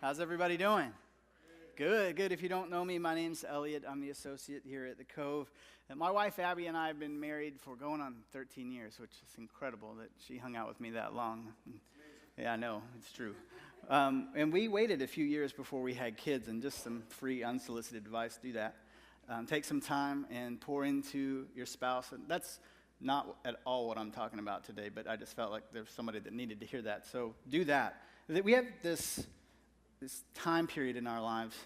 How's everybody doing? Good, good. If you don't know me, my name's Elliot. I'm the associate here at the Cove. And my wife, Abby, and I have been married for going on 13 years, which is incredible that she hung out with me that long. Yeah, I know. It's true. And we waited a few years before we had kids, and just some free, unsolicited advice, do that. Take some time and pour into your spouse. And that's not at all what I'm talking about today, but I just felt like there's somebody that needed to hear that. So do that. We have this time period in our lives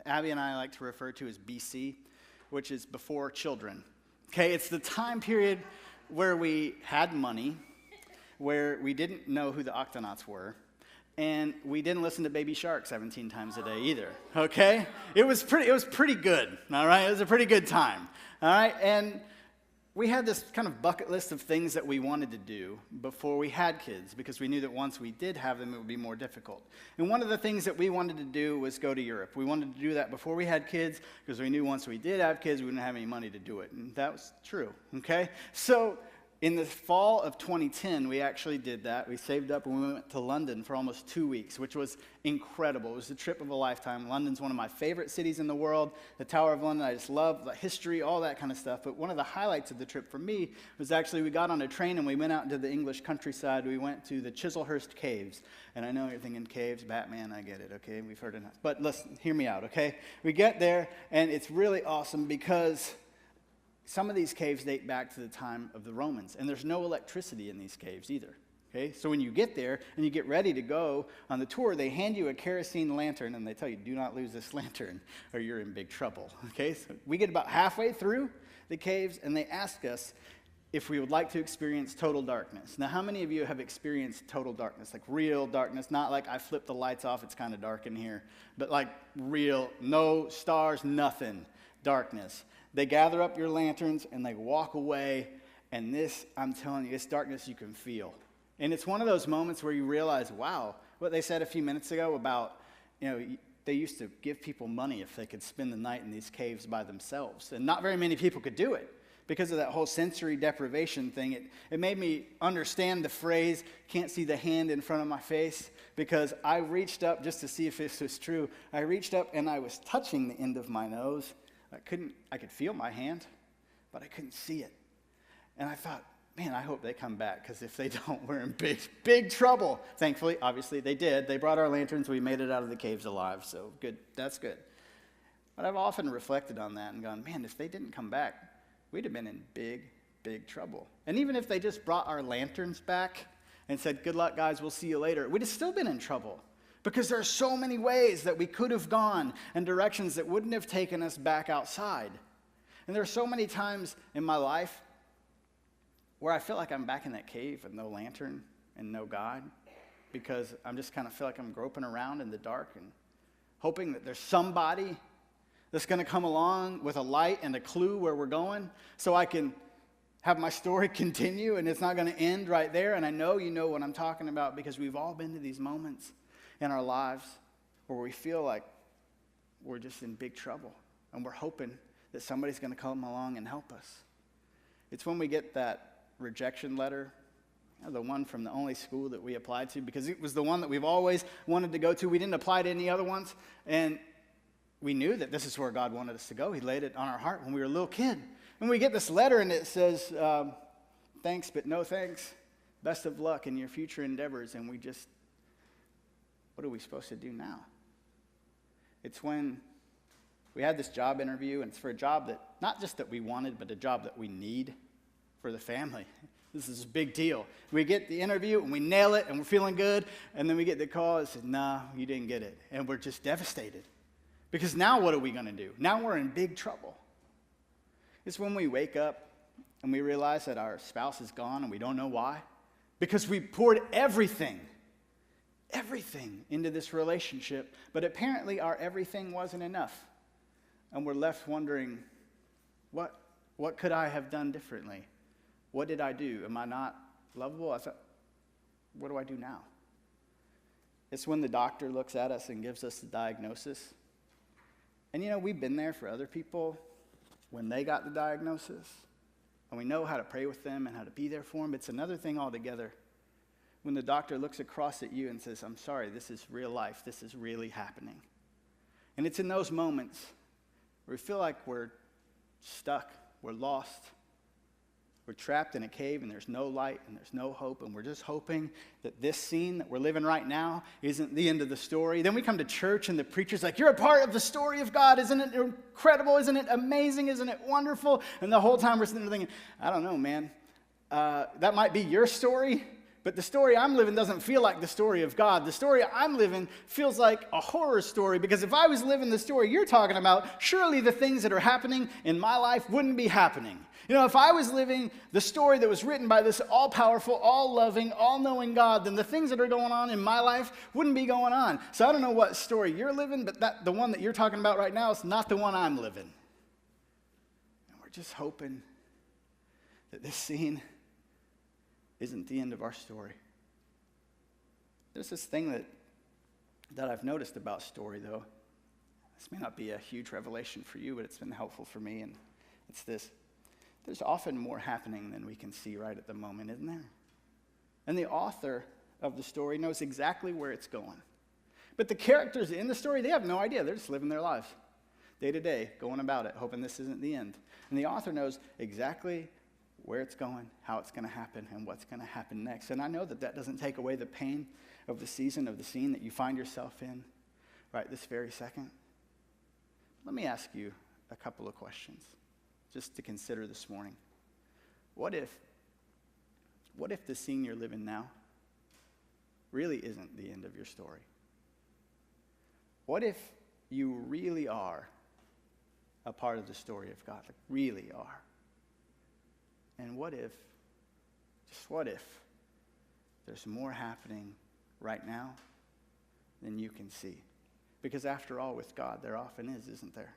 Abby and I like to refer to as BC, which is before children. Okay, it's the time period where we had money, where we didn't know who the Octonauts were, and we didn't listen to Baby Shark 17 times a day either. Okay, it was pretty good. All right, it was a pretty good time. All right, and we had this kind of bucket list of things that we wanted to do before we had kids, because we knew that once we did have them, it would be more difficult. And one of the things that we wanted to do was go to Europe. We wanted to do that before we had kids, because we knew once we did have kids, we wouldn't have any money to do it. And that was true, okay? So in the fall of 2010, we actually did that. We saved up and we went to London for almost 2 weeks, which was incredible. It was the trip of a lifetime. London's one of my favorite cities in the world. The Tower of London, I just love the history, all that kind of stuff. But one of the highlights of the trip for me was actually we got on a train and we went out into the English countryside. We went to the Chislehurst Caves. And I know you're thinking caves, Batman, I get it, okay? We've heard enough. But listen, hear me out, okay? We get there and it's really awesome because some of these caves date back to the time of the Romans, and there's no electricity in these caves either, okay? So when you get there and you get ready to go on the tour, they hand you a kerosene lantern, and they tell you, do not lose this lantern or you're in big trouble, okay? So we get about halfway through the caves, and they ask us if we would like to experience total darkness. Now, how many of you have experienced total darkness, like real darkness, not like I flipped the lights off, it's kind of dark in here, but like real, no stars, nothing, darkness. They gather up your lanterns and they walk away, and this, I'm telling you, it's darkness you can feel. And it's one of those moments where you realize, wow, what they said a few minutes ago about, they used to give people money if they could spend the night in these caves by themselves. And not very many people could do it because of that whole sensory deprivation thing. It made me understand the phrase, can't see the hand in front of my face, because I reached up just to see if this was true. I reached up and I was touching the end of my nose. I could feel my hand, but I couldn't see it. And I thought, man, I hope they come back, because if they don't, we're in big, big trouble. Thankfully, obviously, they did. They brought our lanterns. We made it out of the caves alive, so good. That's good. But I've often reflected on that and gone, man, if they didn't come back, we'd have been in big, big trouble. And even if they just brought our lanterns back and said, good luck, guys, we'll see you later, we'd have still been in trouble. Because there are so many ways that we could have gone and directions that wouldn't have taken us back outside. And there are so many times in my life where I feel like I'm back in that cave with no lantern and no God, because I'm just kind of feel like I'm groping around in the dark and hoping that there's somebody that's going to come along with a light and a clue where we're going, so I can have my story continue and it's not going to end right there. And I know you know what I'm talking about, because we've all been to these moments in our lives where we feel like we're just in big trouble and we're hoping that somebody's going to come along and help us. It's when we get that rejection letter, the one from the only school that we applied to, because it was the one that we've always wanted to go to. We didn't apply to any other ones, and we knew that this is where God wanted us to go. He laid it on our heart when we were a little kid. And we get this letter and it says, thanks but no thanks, best of luck in your future endeavors. And we just, what are we supposed to do now? It's when we had this job interview, and it's for a job that, not just that we wanted, but a job that we need for the family. This is a big deal. We get the interview, and we nail it, and we're feeling good, and then we get the call and says, nah, you didn't get it. And we're just devastated. Because now what are we going to do? Now we're in big trouble. It's when we wake up, and we realize that our spouse is gone, and we don't know why. Because we poured everything into this relationship, but apparently our everything wasn't enough. And we're left wondering, what could I have done differently? What did I do? Am I not lovable? I thought, what do I do now? It's when the doctor looks at us and gives us the diagnosis. And we've been there for other people when they got the diagnosis, and we know how to pray with them and how to be there for them. It's another thing altogether when the doctor looks across at you and says, I'm sorry, this is real life. This is really happening. And it's in those moments where we feel like we're stuck, we're lost, we're trapped in a cave and there's no light and there's no hope, and we're just hoping that this scene that we're living right now isn't the end of the story. Then we come to church and the preacher's like, you're a part of the story of God. Isn't it incredible? Isn't it amazing? Isn't it wonderful? And the whole time we're sitting there thinking, I don't know, man. That might be your story, but the story I'm living doesn't feel like the story of God. The story I'm living feels like a horror story, because if I was living the story you're talking about, surely the things that are happening in my life wouldn't be happening. You know, if I was living the story that was written by this all-powerful, all-loving, all-knowing God, then the things that are going on in my life wouldn't be going on. So I don't know what story you're living, but the one that you're talking about right now is not the one I'm living. And we're just hoping that this scene isn't the end of our story. There's this thing that I've noticed about story, though. This may not be a huge revelation for you, but it's been helpful for me, and it's this. There's often more happening than we can see right at the moment, isn't there? And the author of the story knows exactly where it's going. But the characters in the story, they have no idea. They're just living their lives day to day, going about it, hoping this isn't the end. And the author knows exactly where it's going, how it's going to happen, and what's going to happen next. And I know that doesn't take away the pain of the season, of the scene that you find yourself in right this very second. Let me ask you a couple of questions just to consider this morning. What if the scene you're living now really isn't the end of your story? What if you really are a part of the story of God, like really are? And what if, just what if, there's more happening right now than you can see? Because after all, with God, there often is, isn't there?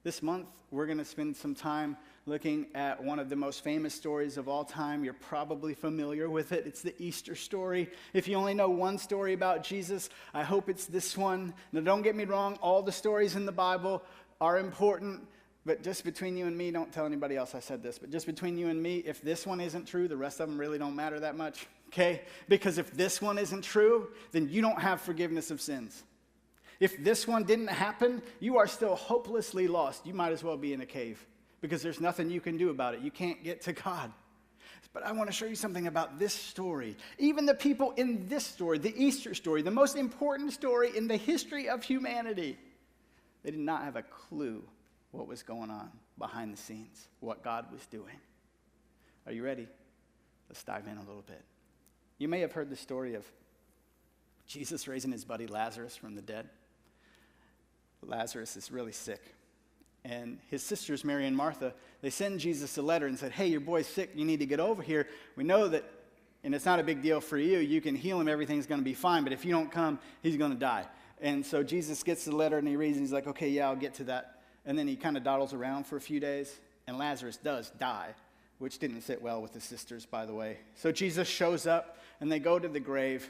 This month, we're going to spend some time looking at one of the most famous stories of all time. You're probably familiar with it. It's the Easter story. If you only know one story about Jesus, I hope it's this one. Now, don't get me wrong, all the stories in the Bible are important, but just between you and me, don't tell anybody else I said this, but just between you and me, if this one isn't true, the rest of them really don't matter that much, okay? Because if this one isn't true, then you don't have forgiveness of sins. If this one didn't happen, you are still hopelessly lost. You might as well be in a cave, because there's nothing you can do about it. You can't get to God. But I want to show you something about this story. Even the people in this story, the Easter story, the most important story in the history of humanity, they did not have a clue what was going on behind the scenes, what God was doing. Are you ready? Let's dive in a little bit. You may have heard the story of Jesus raising his buddy Lazarus from the dead. Lazarus is really sick. And his sisters, Mary and Martha, they send Jesus a letter and said, hey, your boy's sick. You need to get over here. We know that, and it's not a big deal for you. You can heal him. Everything's going to be fine. But if you don't come, he's going to die. And so Jesus gets the letter and he reads and he's like, okay, yeah, I'll get to that. And then he kind of dawdles around for a few days. And Lazarus does die, which didn't sit well with his sisters, by the way. So Jesus shows up and they go to the grave.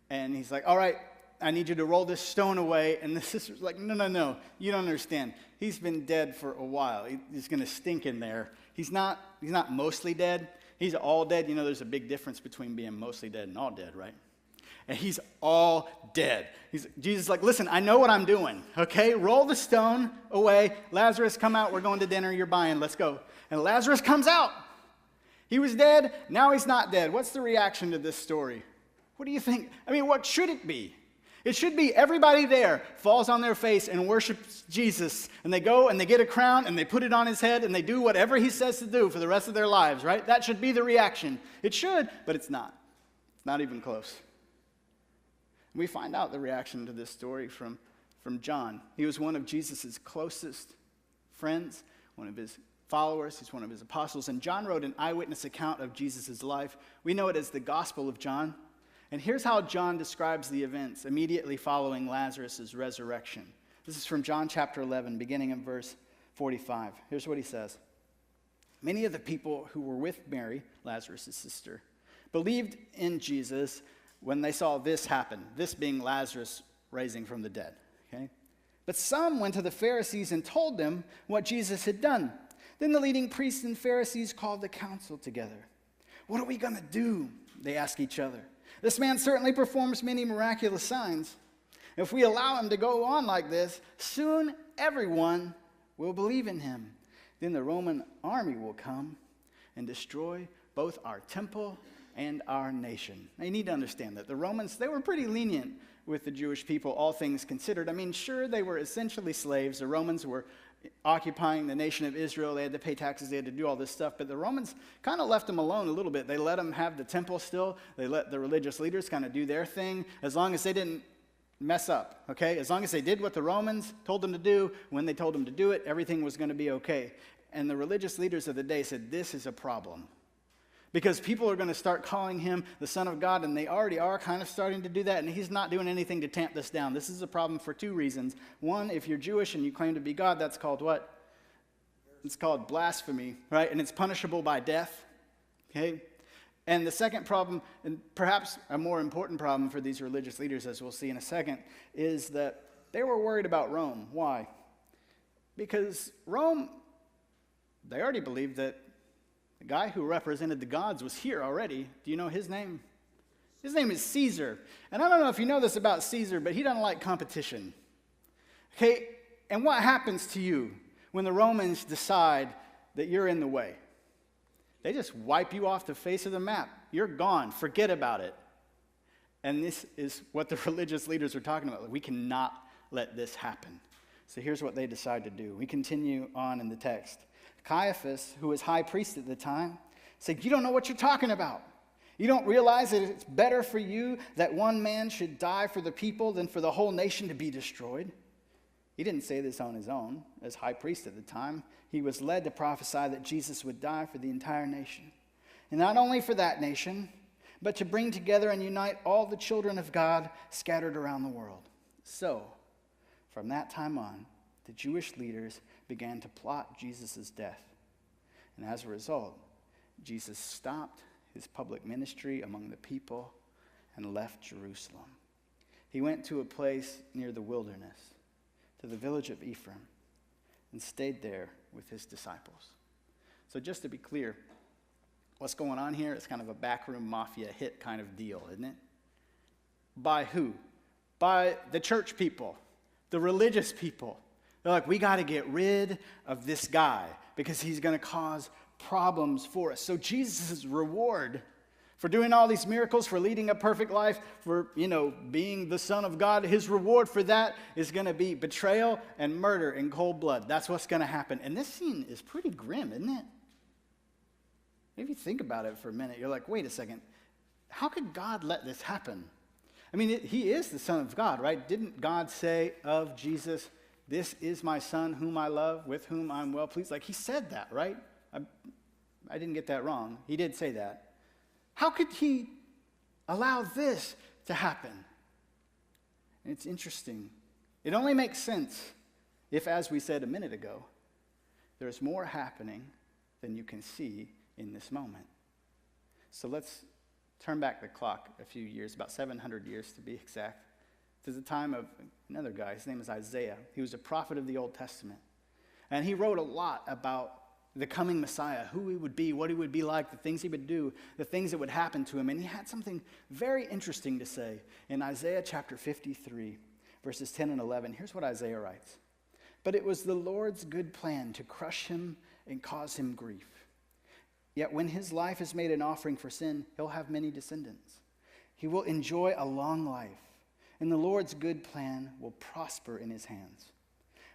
And he's like, all right, I need you to roll this stone away. And the sister's like, no, you don't understand. He's been dead for a while. He's going to stink in there. He's not mostly dead. He's all dead. You know, there's a big difference between being mostly dead and all dead, right? And he's all dead. Jesus is like, listen, I know what I'm doing, okay? Roll the stone away. Lazarus, come out. We're going to dinner. You're buying. Let's go. And Lazarus comes out. He was dead. Now he's not dead. What's the reaction to this story? What do you think? I mean, what should it be? It should be everybody there falls on their face and worships Jesus. And they go and they get a crown and they put it on his head and they do whatever he says to do for the rest of their lives, right? That should be the reaction. It should, but it's not. It's not even close. We find out the reaction to this story from John. He was one of Jesus' closest friends, one of his followers. He's one of his apostles. And John wrote an eyewitness account of Jesus' life. We know it as the Gospel of John. And here's how John describes the events immediately following Lazarus' resurrection. This is from John chapter 11, beginning in verse 45. Here's what he says. Many of the people who were with Mary, Lazarus' sister, believed in Jesus when they saw this happen, this being Lazarus rising from the dead. Okay? But some went to the Pharisees and told them what Jesus had done. Then the leading priests and Pharisees called the council together. What are we going to do? They asked each other. This man certainly performs many miraculous signs. If we allow him to go on like this, soon everyone will believe in him. Then the Roman army will come and destroy both our temple and our nation. Now, you need to understand that the Romans, they were pretty lenient with the Jewish people, all things considered. I mean, sure, they were essentially slaves. The Romans were occupying the nation of Israel. They had to pay taxes. They had to do all this stuff. But the Romans kind of left them alone a little bit. They let them have the temple still. They let the religious leaders kind of do their thing as long as they didn't mess up, okay? As long as they did what the Romans told them to do, when they told them to do it, everything was going to be okay. And the religious leaders of the day said, this is a problem. Because people are going to start calling him the Son of God, and they already are kind of starting to do that, and he's not doing anything to tamp this down. This is a problem for two reasons. One, if you're Jewish and you claim to be God, that's called what? It's called blasphemy, right? And it's punishable by death, okay? And the second problem, and perhaps a more important problem for these religious leaders, as we'll see in a second, is that they were worried about Rome. Why? Because Rome, they already believed that the guy who represented the gods was here already. Do you know his name? His name is Caesar. And I don't know if you know this about Caesar, but he doesn't like competition. Okay, and what happens to you when the Romans decide that you're in the way? They just wipe you off the face of the map. You're gone. Forget about it. And this is what the religious leaders are talking about. We cannot let this happen. So here's what they decide to do. We continue on in the text. Caiaphas, who was high priest at the time, said, you don't know what you're talking about. You don't realize that it's better for you that one man should die for the people than for the whole nation to be destroyed. He didn't say this on his own. As high priest at the time, he was led to prophesy that Jesus would die for the entire nation. And not only for that nation, but to bring together and unite all the children of God scattered around the world. So, from that time on, the Jewish leaders began to plot Jesus' death. And as a result, Jesus stopped his public ministry among the people and left Jerusalem. He went to a place near the wilderness, to the village of Ephraim, and stayed there with his disciples. So just to be clear, what's going on here is kind of a backroom mafia hit kind of deal, isn't it? By who? By the church people, the religious people. They're like, we got to get rid of this guy because he's going to cause problems for us. So Jesus' reward for doing all these miracles, for leading a perfect life, for, being the Son of God, his reward for that is going to be betrayal and murder in cold blood. That's what's going to happen. And this scene is pretty grim, isn't it? If you think about it for a minute, you're like, wait a second. How could God let this happen? I mean, he is the Son of God, right? Didn't God say of Jesus, this is my Son whom I love, with whom I'm well pleased? Like, he said that, right? I didn't get that wrong. He did say that. How could he allow this to happen? And it's interesting. It only makes sense if, as we said a minute ago, there's more happening than you can see in this moment. So let's turn back the clock a few years, about 700 years to be exact, to the time of another guy. His name is Isaiah. He was a prophet of the Old Testament. And he wrote a lot about the coming Messiah, who he would be, what he would be like, the things he would do, the things that would happen to him. And he had something very interesting to say in Isaiah chapter 53, verses 10 and 11. Here's what Isaiah writes. But it was the Lord's good plan to crush him and cause him grief. Yet when his life is made an offering for sin, he'll have many descendants. He will enjoy a long life, and the Lord's good plan will prosper in his hands.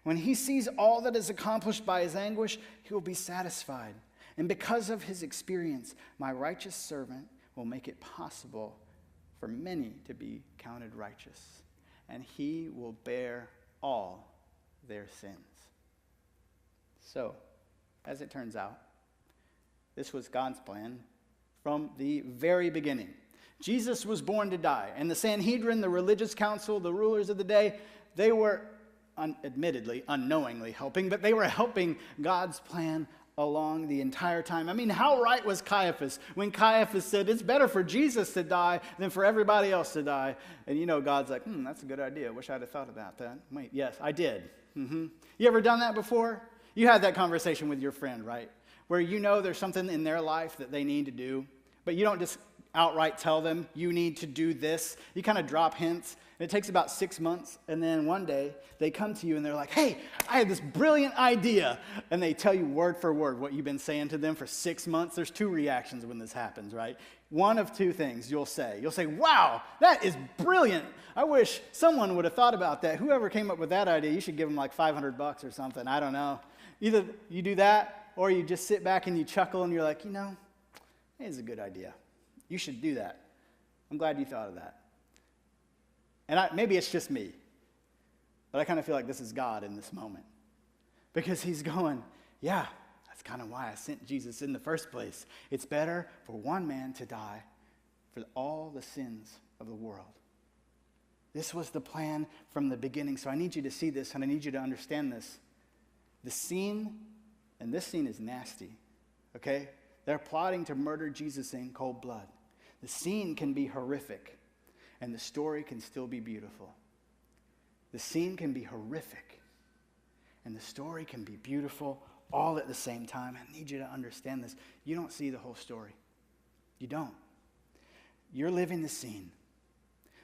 When he sees all that is accomplished by his anguish, he will be satisfied. And because of his experience, my righteous servant will make it possible for many to be counted righteous. And he will bear all their sins. So, as it turns out, this was God's plan from the very beginning. Jesus was born to die. And the Sanhedrin, the religious council, the rulers of the day, they were admittedly, unknowingly helping, but they were helping God's plan along the entire time. I mean, how right was Caiaphas when Caiaphas said, it's better for Jesus to die than for everybody else to die? And God's like, that's a good idea. Wish I'd have thought about that. Wait, yes, I did. You ever done that before? You had that conversation with your friend, right? Where there's something in their life that they need to do, but you don't just outright tell them, you need to do this. You kind of drop hints. And it takes about 6 months. And then one day, they come to you and they're like, hey, I had this brilliant idea. And they tell you word for word what you've been saying to them for 6 months. There's 2 reactions when this happens, right? One of 2 things you'll say. You'll say, wow, that is brilliant. I wish someone would have thought about that. Whoever came up with that idea, you should give them like $500 or something. I don't know. Either you do that, or you just sit back and you chuckle and you're like, it's a good idea. You should do that. I'm glad you thought of that. And maybe it's just me, but I kind of feel like this is God in this moment. Because he's going, yeah, that's kind of why I sent Jesus in the first place. It's better for one man to die for all the sins of the world. This was the plan from the beginning. So I need you to see this, and I need you to understand this. The scene, and this scene is nasty, okay? They're plotting to murder Jesus in cold blood. The scene can be horrific, and the story can still be beautiful. The scene can be horrific, and the story can be beautiful all at the same time. I need you to understand this. You don't see the whole story. You don't. You're living the scene,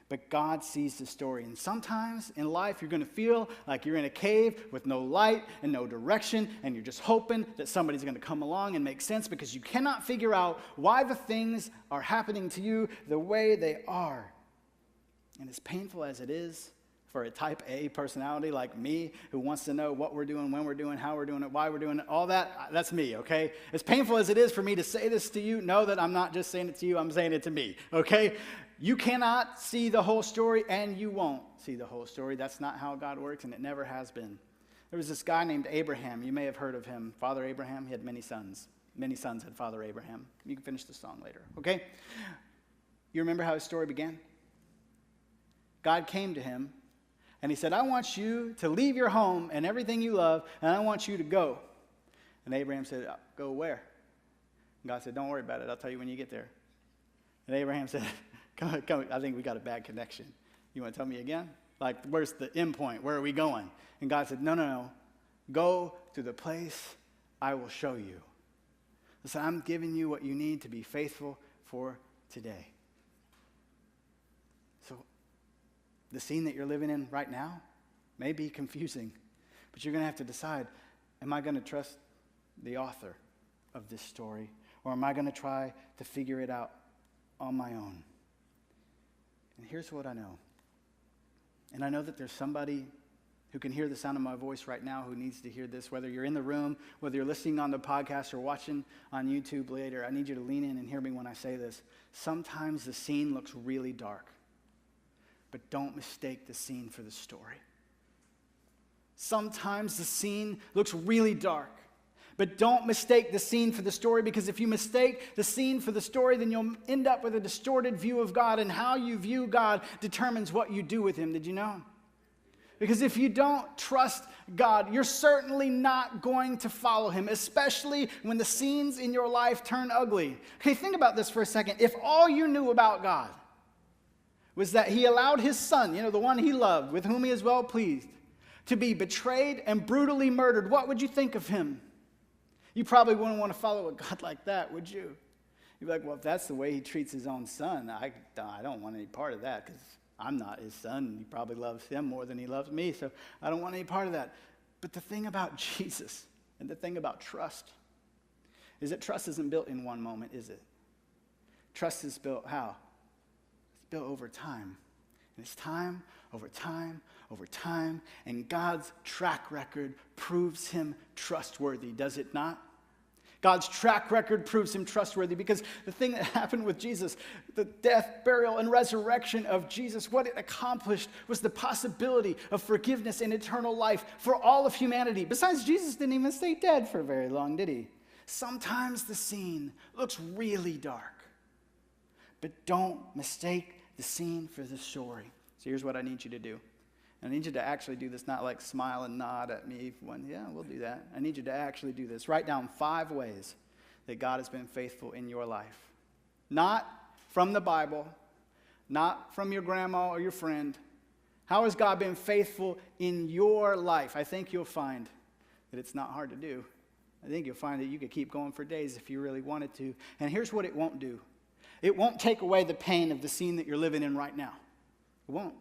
but God sees the story. And sometimes in life, you're going to feel like you're in a cave with no light and no direction, and you're just hoping that somebody's going to come along and make sense because you cannot figure out why the things are happening to you the way they are. And as painful as it is for a type A personality like me who wants to know what we're doing, when we're doing, how we're doing it, why we're doing it, all that, that's me, okay? As painful as it is for me to say this to you, know that I'm not just saying it to you, I'm saying it to me, okay? You cannot see the whole story, and you won't see the whole story. That's not how God works, and it never has been. There was this guy named Abraham. You may have heard of him. Father Abraham, he had many sons. Many sons had Father Abraham. You can finish the song later, okay? You remember how his story began? God came to him, and he said, I want you to leave your home and everything you love, and I want you to go. And Abraham said, go where? And God said, don't worry about it. I'll tell you when you get there. And Abraham said, come, I think we got a bad connection. You want to tell me again? Like, where's the end point? Where are we going? And God said, no. Go to the place I will show you. Listen, I'm giving you what you need to be faithful for today. So the scene that you're living in right now may be confusing, but you're going to have to decide, am I going to trust the author of this story, or am I going to try to figure it out on my own? And here's what I know. And I know that there's somebody who can hear the sound of my voice right now who needs to hear this, whether you're in the room, whether you're listening on the podcast or watching on YouTube later. I need you to lean in and hear me when I say this. Sometimes the scene looks really dark, but don't mistake the scene for the story. Sometimes the scene looks really dark, but don't mistake the scene for the story, because if you mistake the scene for the story, then you'll end up with a distorted view of God, and how you view God determines what you do with him. Did you know? Because if you don't trust God, you're certainly not going to follow him, especially when the scenes in your life turn ugly. Okay, think about this for a second. If all you knew about God was that he allowed his son, the one he loved, with whom he is well pleased, to be betrayed and brutally murdered, what would you think of him? You probably wouldn't want to follow a God like that, would you? You'd be like, well, if that's the way he treats his own son, I don't want any part of that, because I'm not his son. He probably loves him more than he loves me, so I don't want any part of that. But the thing about Jesus and the thing about trust is that trust isn't built in one moment, is it? Trust is built how? It's built over time. And it's time over time over time, and God's track record proves him trustworthy, does it not? God's track record proves him trustworthy, because the thing that happened with Jesus, the death, burial, and resurrection of Jesus, what it accomplished was the possibility of forgiveness and eternal life for all of humanity. Besides, Jesus didn't even stay dead for very long, did he? Sometimes the scene looks really dark, but don't mistake the scene for the story. So here's what I need you to do. I need you to actually do this, not like smile and nod at me when, yeah, we'll do that. I need you to actually do this. Write down 5 ways that God has been faithful in your life. Not from the Bible, not from your grandma or your friend. How has God been faithful in your life? I think you'll find that it's not hard to do. I think you'll find that you could keep going for days if you really wanted to. And here's what it won't do. It won't take away the pain of the scene that you're living in right now. It won't.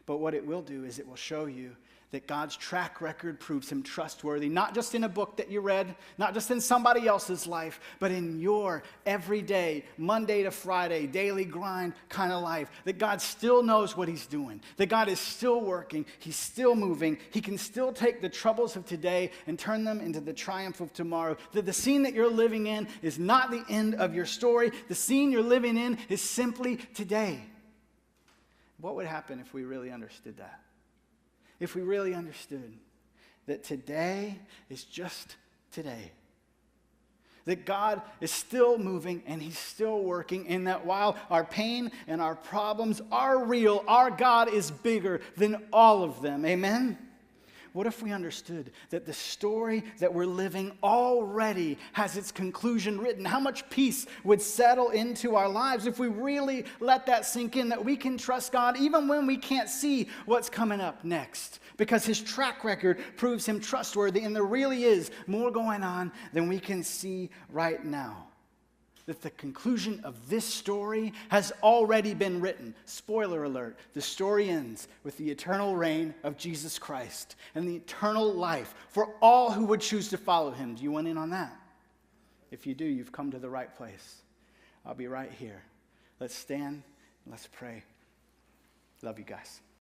But what it will do is it will show you that God's track record proves him trustworthy, not just in a book that you read, not just in somebody else's life, but in your everyday, Monday to Friday, daily grind kind of life. That God still knows what he's doing, that God is still working, he's still moving, he can still take the troubles of today and turn them into the triumph of tomorrow. That the scene that you're living in is not the end of your story. The scene you're living in is simply today. What would happen if we really understood that? If we really understood that today is just today. That God is still moving and he's still working, and that while our pain and our problems are real, our God is bigger than all of them. Amen? What if we understood that the story that we're living already has its conclusion written? How much peace would settle into our lives if we really let that sink in, that we can trust God even when we can't see what's coming up next? Because his track record proves him trustworthy, and there really is more going on than we can see right now. That the conclusion of this story has already been written. Spoiler alert, the story ends with the eternal reign of Jesus Christ and the eternal life for all who would choose to follow him. Do you want in on that? If you do, you've come to the right place. I'll be right here. Let's stand, let's pray. Love you guys.